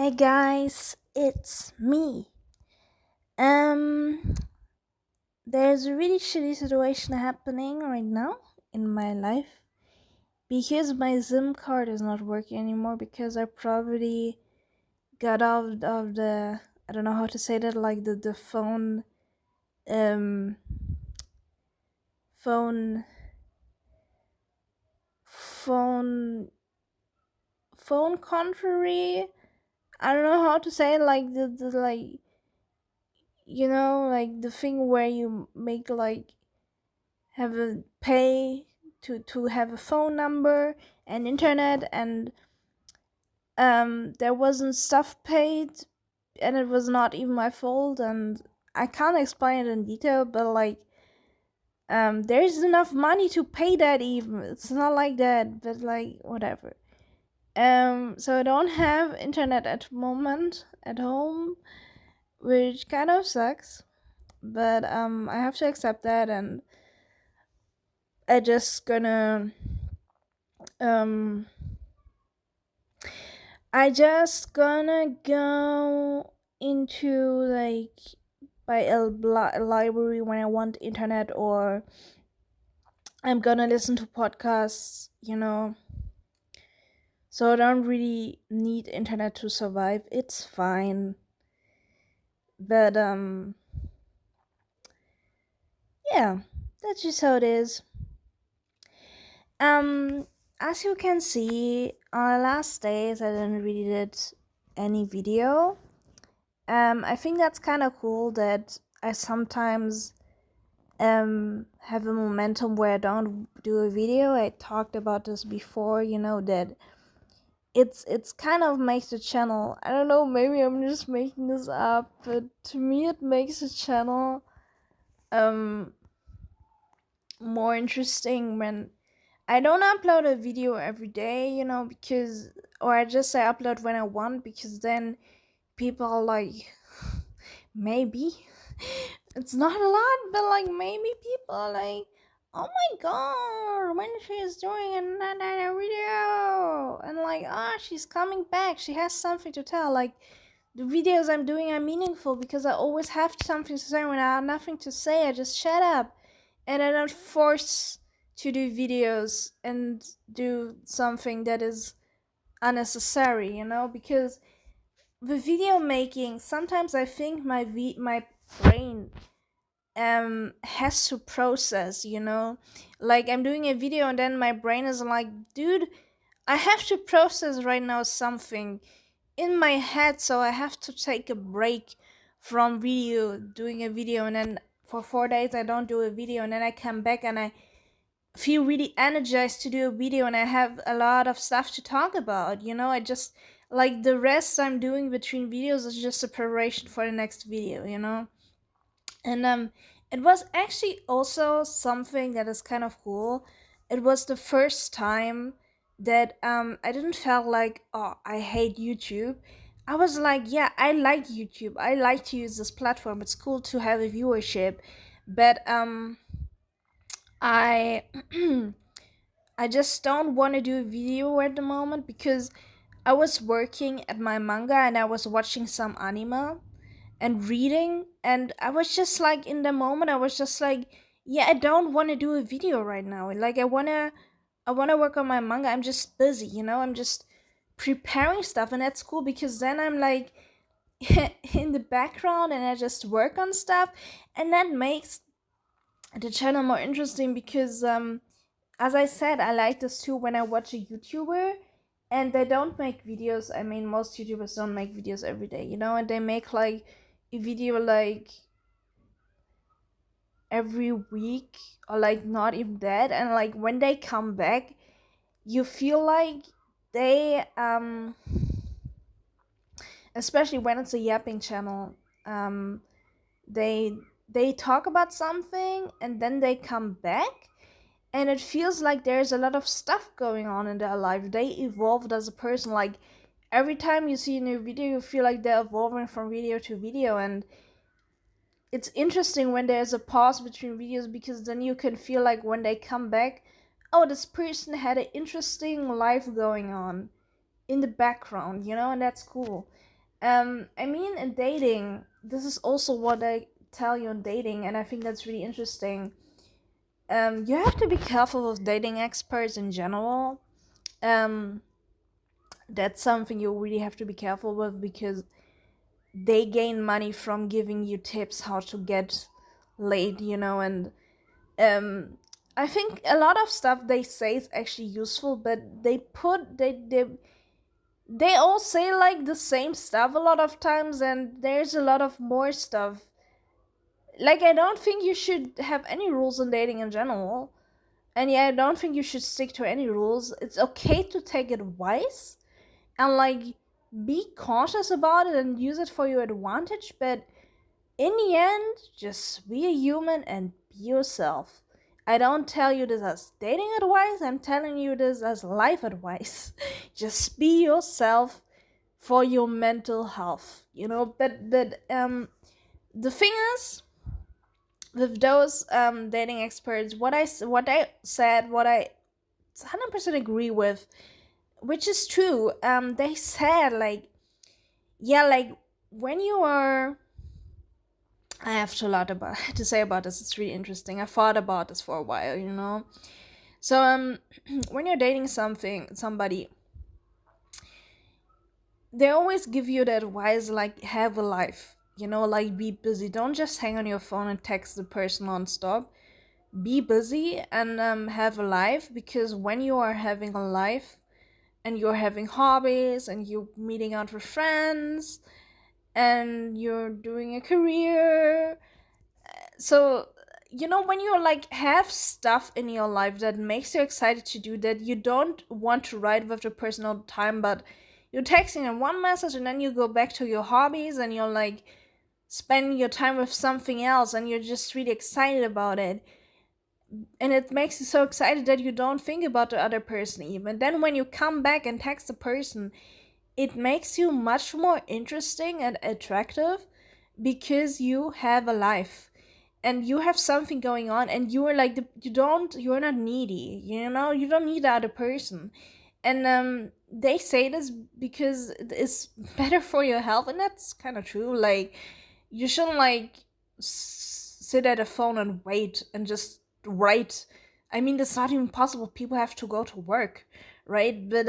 Hey guys, it's me. Um, there's a really shitty situation happening right now in my life because my SIM card is not working anymore because I probably got out of the I don't know how to say that, like the um phone phone phone country. I don't know how to say it, like the like like the thing where you make like have a pay to have a phone number and internet, and there wasn't stuff paid, and it was not even my fault, and I can't explain it in detail, but like there's enough money to pay that. Even it's not like that, but like whatever. So I don't have internet at the moment at home, which kind of sucks, but I have to accept that, and I just gonna um I just gonna go into like by a library when I want internet, or I'm gonna listen to podcasts, so I don't really need internet to survive. It's fine. But yeah, that's just how it is. Um as you can see, on the last days I didn't really did any video. I think that's kind of cool that I sometimes have a momentum where I don't do a video. I talked about this before, that it's kind of makes the channel, I don't know, maybe I'm just making this up, but to me it makes the channel um more interesting when I don't upload a video every day, because, or I just say upload when I want, because then people are like, maybe it's not a lot, but like maybe people are like, oh my god, when she is doing another video, and like, she's coming back, she has something to tell. Like, the videos I'm doing are meaningful because I always have something to say. When I have nothing to say, I just shut up, and I don't force to do videos and do something that is unnecessary, because with video making, sometimes I think my brain has to process, like I'm doing a video and then my brain is like, dude, I have to process right now something in my head, so I have to take a break from doing a video, and then for 4 days I don't do a video, and then I come back and I feel really energized to do a video, and I have a lot of stuff to talk about. I just, like, the rest I'm doing between videos is just a preparation for the next video, and it was actually also something that is kind of cool. It was the first time that I didn't feel like, oh, I hate YouTube. I was like, yeah, I like YouTube, I like to use this platform, it's cool to have a viewership, but I I just don't want to do a video at the moment because I was working at my manga and I was watching some anime and reading, and I was just like, in the moment I was just like, yeah, I don't want to do a video right now. Like, I want to work on my manga. I'm just busy, I'm just preparing stuff, and that's cool because then I'm like in the background and I just work on stuff, and that makes the channel more interesting because as I said, I like this too when I watch a YouTuber and they don't make videos. I mean, most YouTubers don't make videos every day, and they make like a video like every week, or like not even that. And like when they come back, you feel like they especially when it's a yapping channel, um they they talk about something and then they come back, and it feels like there's a lot of stuff going on in their life. They evolved as a person. Like, every time you see a new video, you feel like they're evolving from video to video, and it's interesting when there's a pause between videos, because then you can feel like when they come back, oh, this person had an interesting life going on in the background, and that's cool. I mean, in dating, this is also what I tell you in dating, and I think that's really interesting. You have to be careful with dating experts in general. Um, that's something you really have to be careful with because they gain money from giving you tips how to get laid, and um, I think a lot of stuff they say is actually useful, but they all say like the same stuff a lot of times, and there's a lot of more stuff. Like, I don't think you should have any rules in dating in general. And yeah, I don't think you should stick to any rules. It's okay to take advice and like be cautious about it and use it for your advantage, but in the end, just be a human and be yourself. I don't tell you this as dating advice, I'm telling you this as life advice. Just be yourself for your mental health, but the thing is, with those dating experts, what I said, what I 100% agree with, which is true. They said like, yeah, like when you are. I have a lot about to say about this. It's really interesting. I thought about this for a while. So when you're dating somebody, they always give you the advice like have a life. Like be busy. Don't just hang on your phone and text the person nonstop. Be busy and have a life, because when you are having a life and you're having hobbies and you're meeting out with friends and you're doing a career, so when you like have stuff in your life that makes you excited to do that, you don't want to write with the person all the time, but you're texting them one message and then you go back to your hobbies and you're like spending your time with something else and you're just really excited about it, and it makes you so excited that you don't think about the other person even. Then when you come back and text the person, it makes you much more interesting and attractive because you have a life and you have something going on, and you are like you're not needy, you don't need the other person. And they say this because it's better for your health, and that's kind of true. Like, you shouldn't like sit at a phone and wait and just write. I mean, that's not even possible. People have to go to work, right? But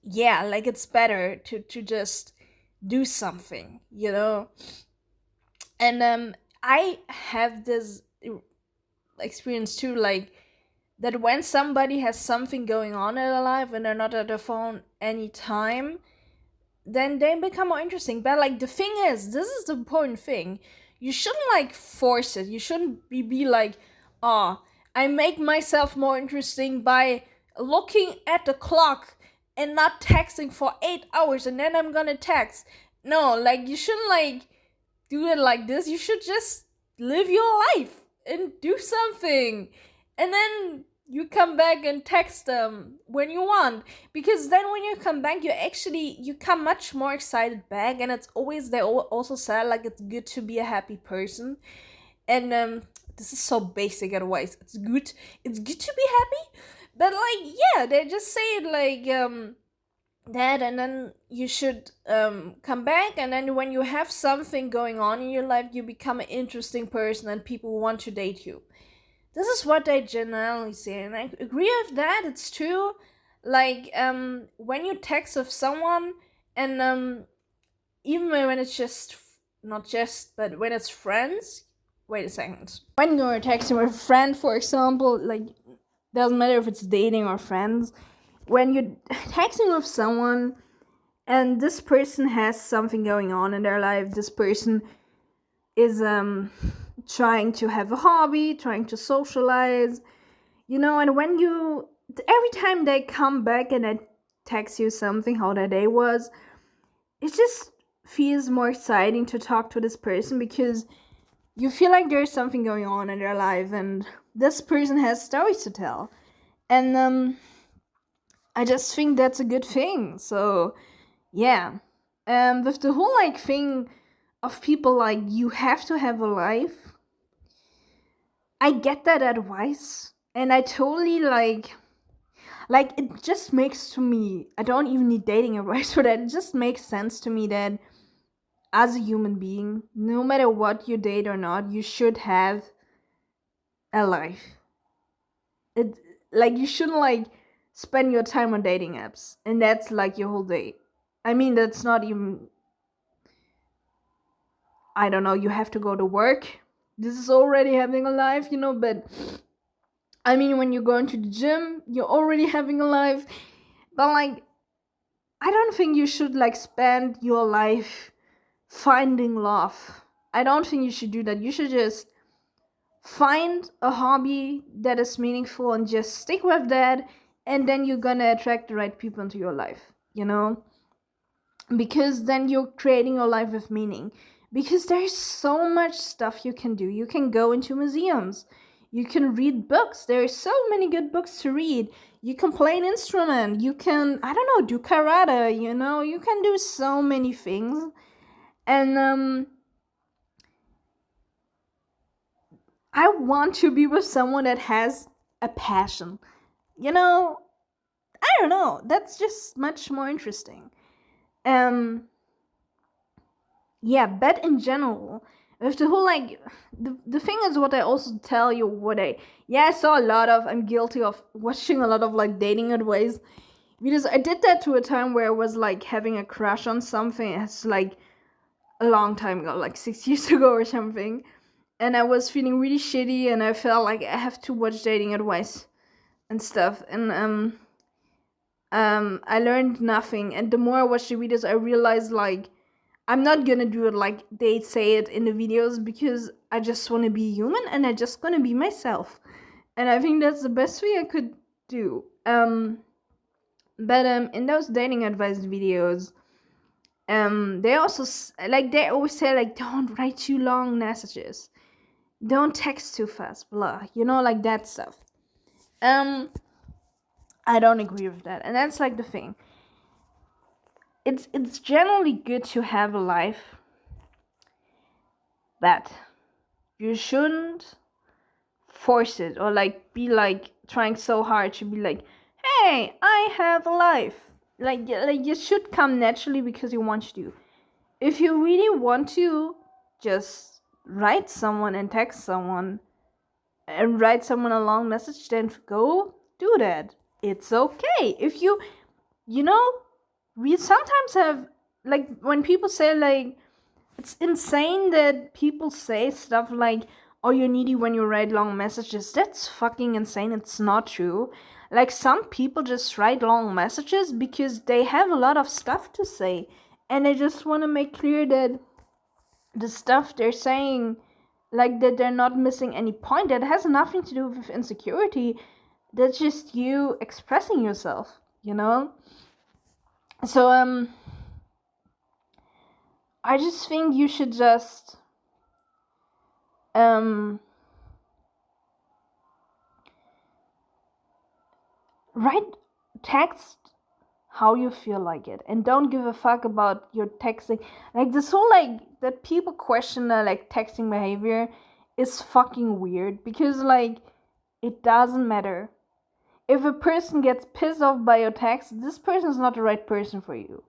yeah, like it's better to just do something, and I have this experience too, like that when somebody has something going on in their life and they're not at their phone anytime, then they become more interesting. But like the thing is, this is the important thing. You shouldn't like force it. You shouldn't be like, oh, I make myself more interesting by looking at the clock and not texting for 8 hours and then I'm gonna text. No, like you shouldn't like do it like this. You should just live your life and do something. And then you come back and text them when you want, because then when you come back you come much more excited back, and it's always, they also said like it's good to be a happy person. And this is so basic advice. It's good to be happy, but like, yeah, they just say it like that, and then you should come back, and then when you have something going on in your life, you become an interesting person and people want to date you. This is what they generally say, and I agree with that. It's true. Like when you text with someone, and even when it's just not just, but when it's friends. Wait a second. When you're texting with a friend, for example, like doesn't matter if it's dating or friends. When you're texting with someone, and this person has something going on in their life, this person is trying to have a hobby, trying to socialize, and when you every time they come back and they text you something how their day was, it just feels more exciting to talk to this person, because you feel like there's something going on in their life and this person has stories to tell. And I just think that's a good thing. So yeah, with the whole like thing of people like you have to have a life, I get that advice, and I totally like like, it just makes to me, I don't even need dating advice for that. It just makes sense to me that as a human being, no matter what you date or not, you should have a life. It, like, you shouldn't like spend your time on dating apps and that's like your whole day. I mean, that's not even, I don't know, you have to go to work. This is already having a life, but I mean, when you're going to the gym, you're already having a life. But like, I don't think you should like spend your life finding love. I don't think you should do that. You should just find a hobby that is meaningful and just stick with that, and then you're gonna attract the right people into your life, because then you're creating your life with meaning. Because there's so much stuff you can do. You can go into museums, you can read books. There's so many good books to read. You can play an instrument, you can, I don't know, do karate, you can do so many things. And I want to be with someone that has a passion. I don't know. That's just much more interesting. Yeah, but in general, with the whole like the thing is what I also tell you I saw a lot of, I'm guilty of watching a lot of like dating advice, because I did that to a time where I was like having a crush on something. It's like a long time ago, like 6 years ago or something. And I was feeling really shitty, and I felt like I have to watch dating advice and stuff. And I learned nothing. And the more I watched the videos, I realized like I'm not gonna do it like they say it in the videos, because I just want to be human and I just gonna be myself. And I think that's the best thing I could do. But in those dating advice videos, they also like they always say like, don't write too long messages, don't text too fast, blah, like that stuff. I don't agree with that, and that's like the thing. It's generally good to have a life, but you shouldn't force it or like be like trying so hard to be like, hey, I have a life. Like you should come naturally because you want to. If you really want to, just write someone and text someone and write someone a long message, then go do that. It's okay. If we sometimes have, like, when people say like, it's insane that people say stuff like, oh, you're needy when you write long messages. That's fucking insane. It's not true. Like, some people just write long messages because they have a lot of stuff to say, and they just want to make clear that the stuff they're saying, like, that they're not missing any point. That has nothing to do with insecurity. That's just you expressing yourself, So, I just think you should just write text how you feel like it, and don't give a fuck about your texting. Like, this whole like that people question like texting behavior is fucking weird, because like it doesn't matter. If a person gets pissed off by your text, this person is not the right person for you.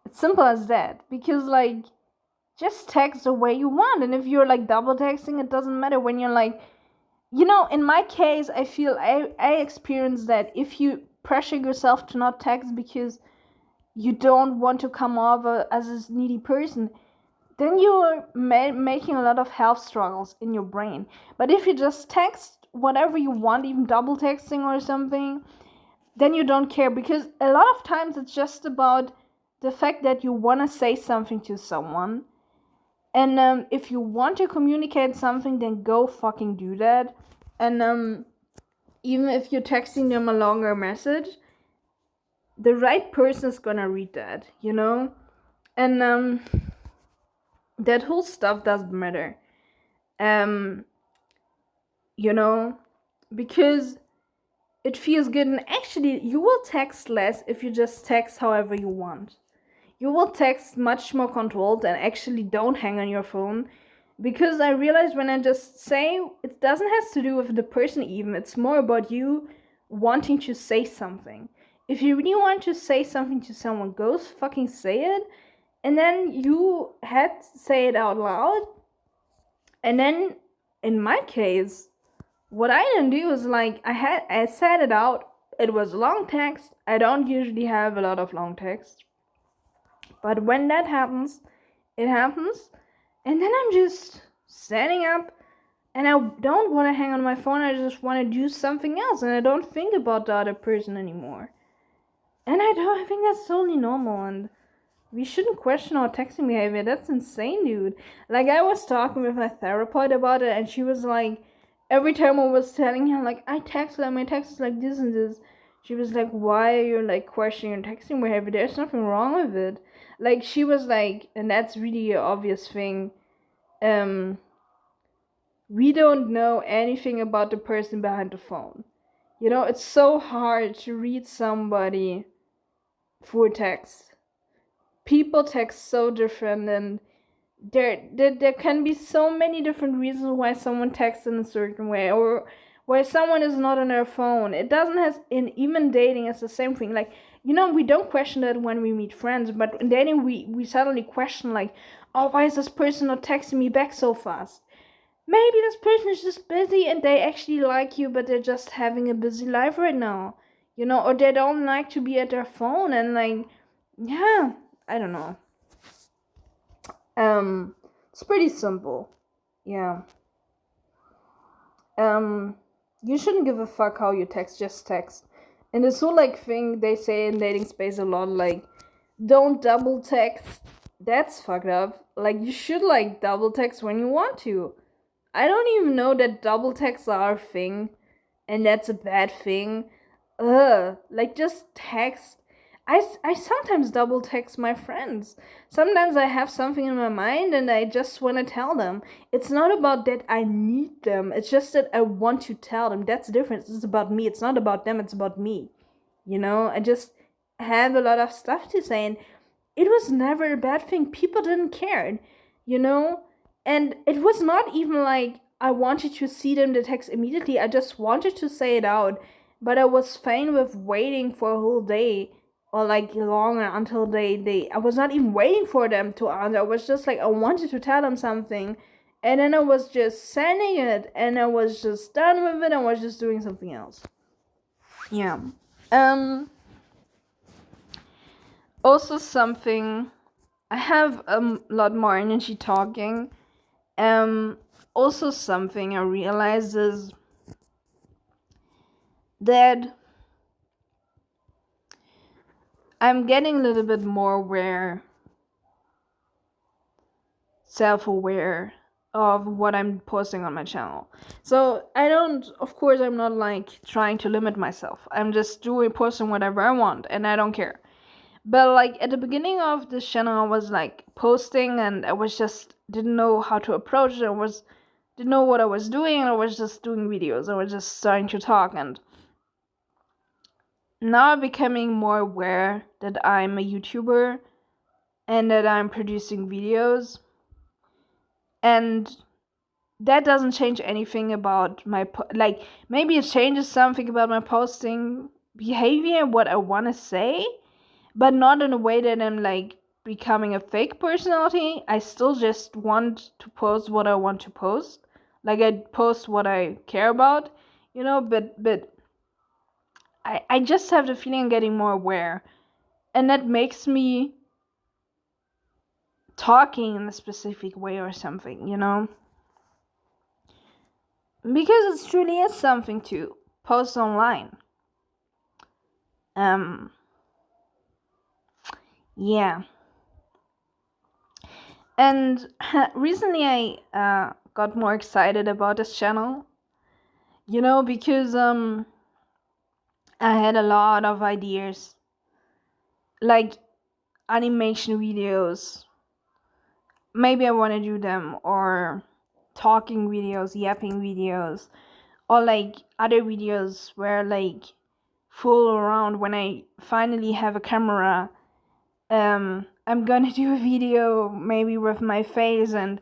It's simple as that. Because like, just text the way you want. And if you're like double texting, it doesn't matter. When you're like, in my case, I feel I experienced that if you pressure yourself to not text because you don't want to come off as a needy person, then you're making a lot of health struggles in your brain. But if you just text whatever you want, even double texting or something, then you don't care. Because a lot of times it's just about the fact that you want to say something to someone. And if you want to communicate something, then go fucking do that. And even if you're texting them a longer message, the right person is gonna read that, And that whole stuff doesn't matter. Because it feels good. And actually, you will text less if you just text however you want. You will text much more controlled and actually don't hang on your phone. Because I realized when I just say, it doesn't have to do with the person even. It's more about you wanting to say something. If you really want to say something to someone, go fucking say it. And then you had to say it out loud. And then in my case, what I didn't do is like I said it out. It was long text. I don't usually have a lot of long text. But when that happens, it happens. And then I'm just standing up and I don't want to hang on my phone. I just want to do something else and I don't think about the other person anymore. And I think that's totally normal, and we shouldn't question our texting behavior. That's insane, dude. Like, I was talking with my therapist about it, and she was like, every time I was telling her, like, I text like my text is like this and this, she was like, why are you, like, questioning your texting behavior? There's nothing wrong with it. Like, she was like, and that's really an obvious thing, we don't know anything about the person behind the phone. You know, it's so hard to read somebody through text. People text so different, and there can be so many different reasons why someone texts in a certain way, or why someone is not on their phone. It doesn't have, in even dating, it's the same thing. Like, you know, we don't question that when we meet friends, but in dating we suddenly question, like, oh, why is this person not texting me back so fast? Maybe this person is just busy and they actually like you, but they're just having a busy life right now, you know, or they don't like to be at their phone, and like, yeah, I don't know. It's pretty simple. Yeah. You shouldn't give a fuck how you text, just text. And this whole, like, thing they say in dating space a lot, like, don't double text. That's fucked up. Like, you should, like, double text when you want to. I don't even know that double texts are a thing, and that's a bad thing. Like, just text. I sometimes double text my friends. Sometimes I have something in my mind and I just want to tell them. It's not about that I need them. It's just that I want to tell them. That's different. It's about me. It's not about them. It's about me. You know, I just have a lot of stuff to say, and it was never a bad thing. People didn't care, you know? And it was not even like I wanted to see them the text immediately. I just wanted to say it out. But I was fine with waiting for a whole day, or like longer, until they I was not even waiting for them to answer. I was just like, I wanted to tell them something, and then I was just sending it, and I was just done with it. I was just doing something else. Yeah. Also, something I have a lot more energy talking. Also, something I realized is that I'm getting a little bit more self-aware of what I'm posting on my channel. So of course, I'm not like trying to limit myself. I'm just posting whatever I want, and I don't care. But like at the beginning of this channel, I was like posting, and I was just didn't know how to approach it. Didn't know what I was doing, and I was just doing videos. I was just starting to talk, and now I'm becoming more aware that I'm a YouTuber and that I'm producing videos, and that doesn't change anything about my like, maybe it changes something about my posting behavior, what I want to say, but not in a way that I'm like becoming a fake personality. I still just want to post what I want to post. Like, I post what I care about, you know, but I just have the feeling I'm getting more aware, and that makes me talking in a specific way or something, you know, because it truly is something to post online. Yeah. And recently I got more excited about this channel, you know, because I had a lot of ideas, like animation videos. Maybe I want to do them, or talking videos, yapping videos, or like other videos where like fool around when I finally have a camera. I'm gonna do a video maybe with my face, and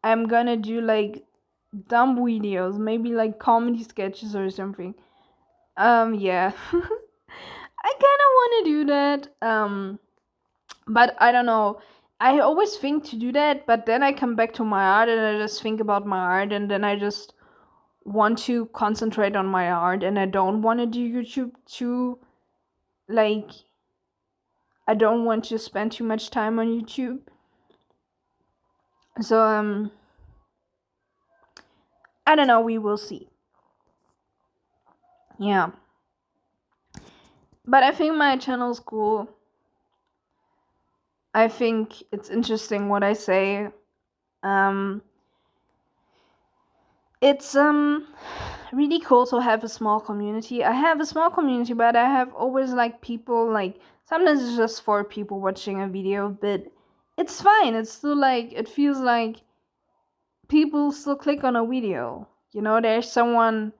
I'm gonna do like dumb videos, maybe like comedy sketches or something. Yeah. I kind of want to do that. But I don't know. I always think to do that, but then I come back to my art and I just think about my art, and then I just want to concentrate on my art, and I don't want to do YouTube too. Like, I don't want to spend too much time on YouTube. So, I don't know. We will see. Yeah. But I think my channel's cool. I think it's interesting what I say. Um, it's really cool to have a small community. I have a small community, but I have always like people like sometimes it's just 4 people watching a video, but it's fine. It's still like it feels like people still click on a video. You know, there's someone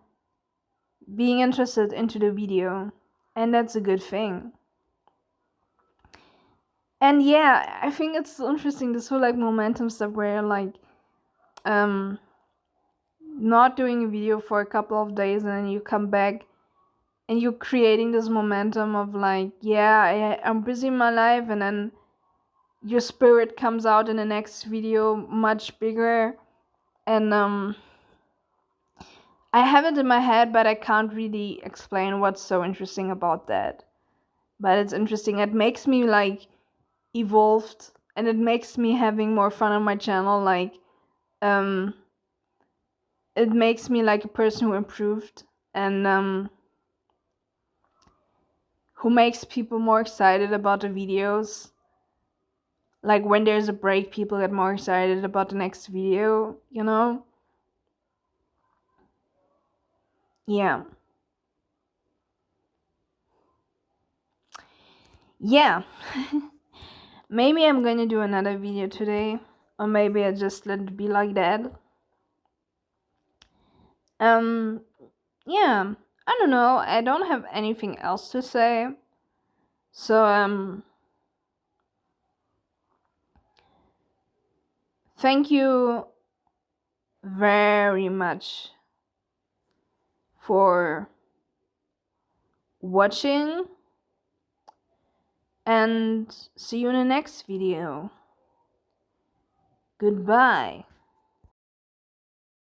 being interested into the video, and that's a good thing. And yeah, I think it's interesting this whole like momentum stuff where like um not doing a video for a couple of days and then you come back and you're creating this momentum of like, yeah, I'm busy in my life, and then your spirit comes out in the next video much bigger. And I have it in my head, but I can't really explain what's so interesting about that. But it's interesting. It makes me like evolved, and it makes me having more fun on my channel. Like, um, it makes me like a person who improved, and who makes people more excited about the videos. Like when there's a break, people get more excited about the next video, you know? Yeah. Yeah. Maybe I'm gonna do another video today, or maybe I just let it be like that. Um, yeah. I don't know. I don't have anything else to say. So, thank you very much for watching, and see you in the next video. Goodbye.